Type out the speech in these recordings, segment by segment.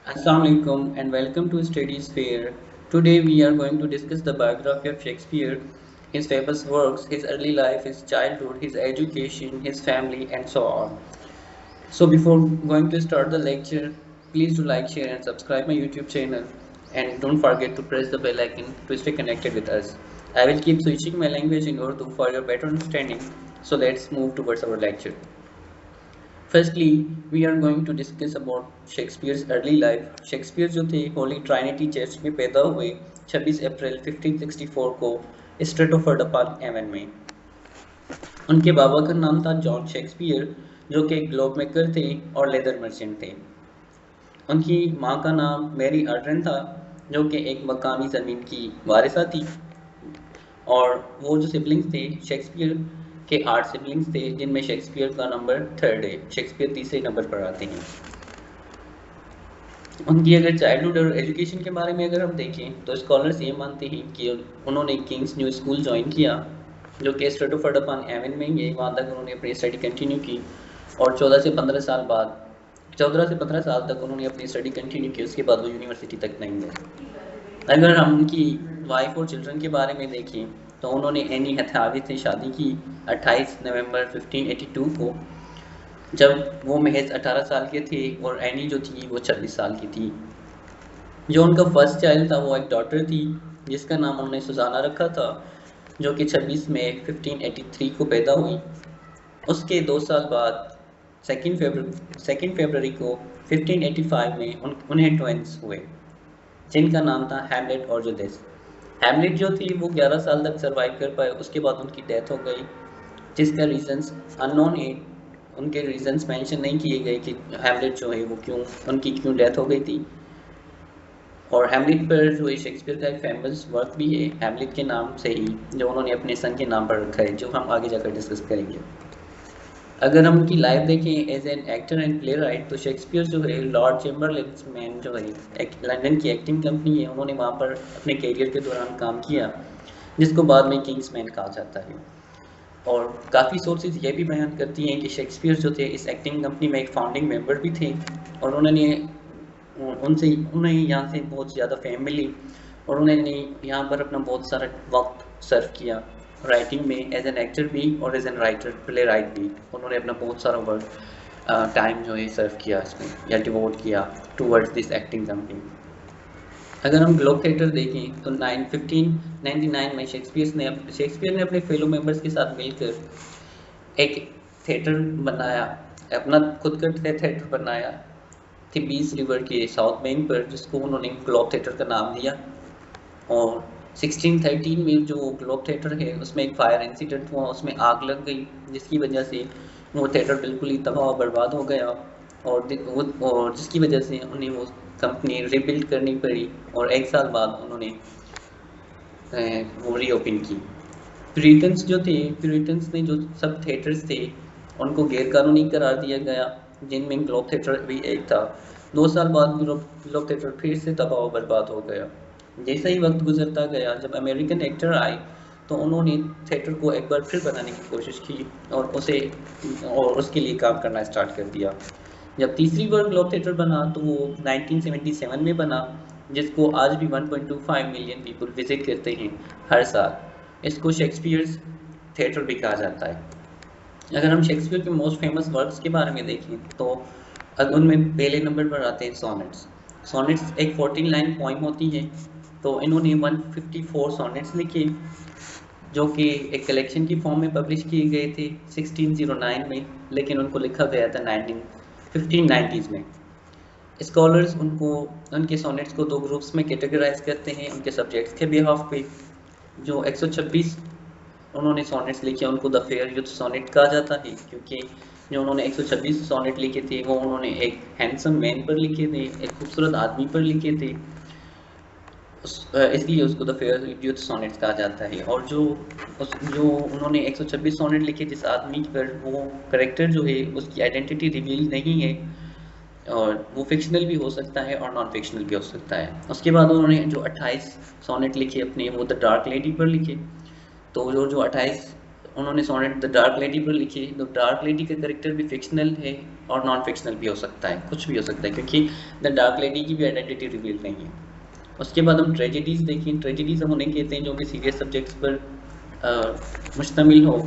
Assalamualaikum and welcome to Studies Fair. Today we are going to discuss the biography of Shakespeare, his famous works, his early life, his childhood, his education, his family, and so on. So before going to start the lecture, please do like, share, and subscribe my YouTube channel, and don't forget to press the bell icon to stay connected with us. I will keep switching my language in Urdu for your better understanding. So let's move towards our lecture. Firstly, we are going to discuss about Shakespeare's early life. Shakespeare जो थे Holi ट्राइनिटी church में पैदा हुए 26 अप्रैल 1564 को स्ट्रेटोफोर्ड upon Avon में। उनके बाबा का नाम था जॉन शेक्सपियर जो कि एक ग्लोब मेकर थे और लेदर मर्चेंट थे। उनकी माँ का नाम मैरी आर्डरन था जो कि एक मकामी ज़मीन की वारिसा थी। और वो जो सिबलिंग्स थे शेक्सपियर के 8 सिबलिंग्स थे जिनमें शेक्सपियर का नंबर 3rd है। शेक्सपियर तीसरे नंबर पर आते हैं। उनकी अगर चाइल्डहुड और एजुकेशन के बारे में अगर हम देखें तो स्कॉलर्स ये मानते हैं कि उन्होंने किंग्स न्यू स्कूल ज्वाइन किया जो कि स्ट्रेटोफोर्ड अपॉन एवन में ही है। वहाँ तक उन्होंने अपनी स्टडी कंटिन्यू की और 14 से 15 साल तक उन्होंने अपनी स्टडी कंटिन्यू की। उसके बाद वो यूनिवर्सिटी तक नहीं गए। अगर हम उनकी वाइफ और चिल्ड्रन के बारे में देखें तो उन्होंने एनी हथावी से शादी की 28 नवंबर 1582 को, जब वो महज 18 साल के थे और एनी जो थी वो 26 साल की थी। जो उनका फर्स्ट चाइल्ड था वो एक डॉटर थी जिसका नाम उन्होंने सुजाना रखा था जो कि 26 मई 1583 को पैदा हुई। उसके 2 साल बाद 2 फरवरी को 1585 में उन्हें ट्विंस हुए जिनका नाम था हैमलेट और जुडिस। हैमलेट जो थी वो 11 साल तक सरवाइव कर पाए। उसके बाद उनकी डेथ हो गई जिसका रीजंस अननोन है। उनके रीजंस मेंशन नहीं किए गए कि हैमलेट जो है वो उनकी क्यों डेथ हो गई थी। और हैमलेट पर जो है शेक्सपियर का एक फेमस वर्क भी है हैमलेट के नाम से ही जो उन्होंने अपने सन के नाम पर रखा है, जो हम आगे जाकर डिस्कस करेंगे। अगर हम उनकी लाइफ देखें as an actor and playwright तो शेक्सपियर जो है लॉर्ड चैम्बरलेन मैन जो है एक लंदन की एक्टिंग कंपनी है, उन्होंने वहाँ पर अपने करियर के दौरान काम किया जिसको बाद में किंग्स मैन कहा जाता है। और काफ़ी सोर्सेज ये भी बयान करती हैं कि शेक्सपियर जो थे इस एक्टिंग कंपनी में एक फाउंडिंग मेंबर भी थे और उन्हें यहाँ से बहुत ज़्यादा फेम मिली और उन्होंने यहाँ पर अपना बहुत सारा वक्त सर्व किया राइटिंग में एज एन एक्टर भी और as an writer playwright भी। उन्होंने अपना बहुत सारा वर्क टाइम जो है सर्व किया इसमें या डिवोट किया टूवर्ड्स दिस एक्टिंग कंपनी। अगर हम ग्लोब थिएटर देखें तो 1599 में शेक्सपियर ने अपने फेलो मेंबर्स के साथ मिलकर एक थिएटर बनाया, अपना खुद का थिएटर बनाया थिबीस रिवर के साउथ बैंक पर जिसको उन्होंने ग्लोब थिएटर का नाम दिया। और 1613 में जो ग्लोब थिएटर है उसमें एक फायर इंसिडेंट हुआ, उसमें आग लग गई जिसकी वजह से वो थिएटर बिल्कुल ही तबाह और बर्बाद हो गया और जिसकी वजह से उन्हें वो कंपनी रिबिल्ड करनी पड़ी और 1 साल बाद उन्होंने वो रीओपन की। प्यूरिटन्स ने जो सब थिएटर्स थे उनको गैरकानूनी करार दिया गया जिनमें ग्लोब थिएटर भी एक था। 2 साल बाद ग्लोब थिएटर फिर से तबाह और बर्बाद हो गया। जैसा ही वक्त गुजरता गया जब अमेरिकन एक्टर आए तो उन्होंने थिएटर को एक बार फिर बनाने की कोशिश की और उसके लिए काम करना स्टार्ट कर दिया। जब तीसरी बार ग्लोब थिएटर बना तो वो 1977 में बना जिसको आज भी 1.25 मिलियन पीपल विजिट करते हैं हर साल। इसको शेक्सपियर्स थिएटर भी कहा जाता है। अगर हम शेक्सपियर के मोस्ट फेमस वर्क्स के बारे में देखें तो उनमें पहले नंबर पर आते हैं सोनेट्स। सोनेट्स एक 14 लाइन पोइम होती है तो इन्होंने 154 सोनेट्स लिखे जो कि एक कलेक्शन की फॉर्म में पब्लिश किए गए थे 1609 में, लेकिन उनको लिखा गया था 1590s में। स्कॉलर्स उनके सोनेट्स को 2 ग्रुप्स में कैटेगराइज करते हैं उनके सब्जेक्ट्स के बिहाफ पे। जो 126 उन्होंने सोनेट्स लिखे उनको द फेयर यूथ सोनेट कहा जाता है क्योंकि जो उन्होंने 126 सोनेट लिखे थे वो उन्होंने एक हैंडसम मैन पर लिखे थे, एक खूबसूरत आदमी पर लिखे थे, इसलिए उसको द फेयर यूथ सोनेट्स कहा जाता है। और जो उन्होंने 126 सोनेट लिखे जिस आदमी पर वो करेक्टर जो है उसकी आइडेंटिटी रिवील नहीं है और वो फिक्शनल भी हो सकता है और नॉन फिक्शनल भी हो सकता है। उसके बाद उन्होंने जो 28 सोनेट लिखे अपने वो द डार्क लेडी पर लिखे। तो जो 28 उन्होंने सोनेट द डार्क लेडी पर लिखी। द डार्क लेडी का करेक्टर भी फिक्शनल है और नॉन फिक्शनल भी हो सकता है, कुछ भी हो सकता है, क्योंकि द डार्क लेडी की भी आइडेंटिटी रिवील नहीं है। उसके बाद हम ट्रेजेडीज़ देखें। ट्रेजेडीज़ हम उन्हें कहते हैं जो कि सीरियस सब्जेक्ट्स पर मुश्तमिल हो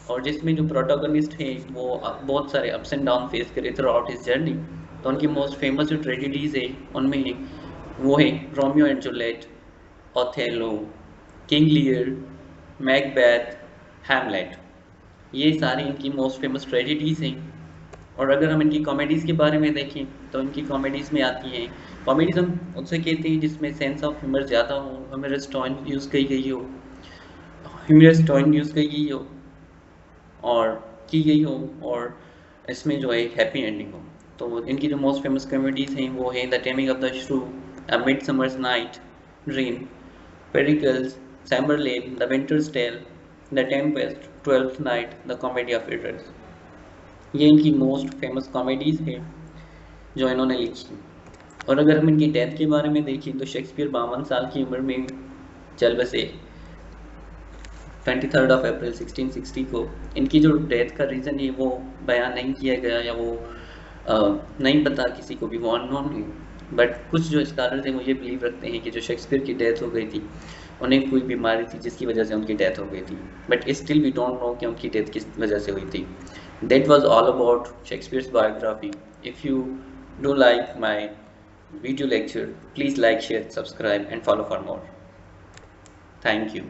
और जिसमें जो प्रोटोगनिस्ट है वो बहुत सारे अप्स एंड डाउन फेस करे थ्रू आउट हिज जर्नी। तो उनकी मोस्ट फेमस जो ट्रेजेडीज़ है उनमें वो है Romeo and Juliet, Othello, King Lear, Macbeth, Hamlet. ये सारी इनकी मोस्ट फेमस ट्रेजेडीज़ हैं। और अगर हम इनकी कॉमेडीज़ के बारे में देखें तो इनकी कॉमेडीज़ में आती हैं, कॉमेडीज़ हम उनसे कहते हैं जिसमें सेंस ऑफ ह्यूमर ज़्यादा हो, ह्यूमरस टोन यूज़ की गई हो, और की गई हो, और इसमें जो है हैप्पी एंडिंग हो। तो इनकी जो मोस्ट फेमस कॉमेडीज़ हैं वो है the taming of the shrew, a midsummer's night dream, Pericles, Chamberlain, the winter's tale, the tempest, twelfth night, the comedy of errors. ये इनकी मोस्ट फेमस कॉमेडीज़ है जो इन्होंने लिखी। और अगर हम इनकी डेथ के बारे में देखें तो शेक्सपियर 52 साल की उम्र में चल बसे 23 अप्रैल 1660 को। इनकी जो डेथ का रीज़न है वो बयान नहीं किया गया, या वो नहीं पता किसी को भी, वो अननोन है। बट कुछ जो स्कॉलर्स हैं वो ये बिलीव रखते हैं कि जो शेक्सपियर की डेथ हो गई थी उन्हें कोई बीमारी थी जिसकी वजह से उनकी डेथ हो गई थी, but still we don't know कि उनकी डेथ किस वजह से हुई थी। That was all about Shakespeare's biography. If you do like my video lecture, please like, share, subscribe and follow for more. Thank you.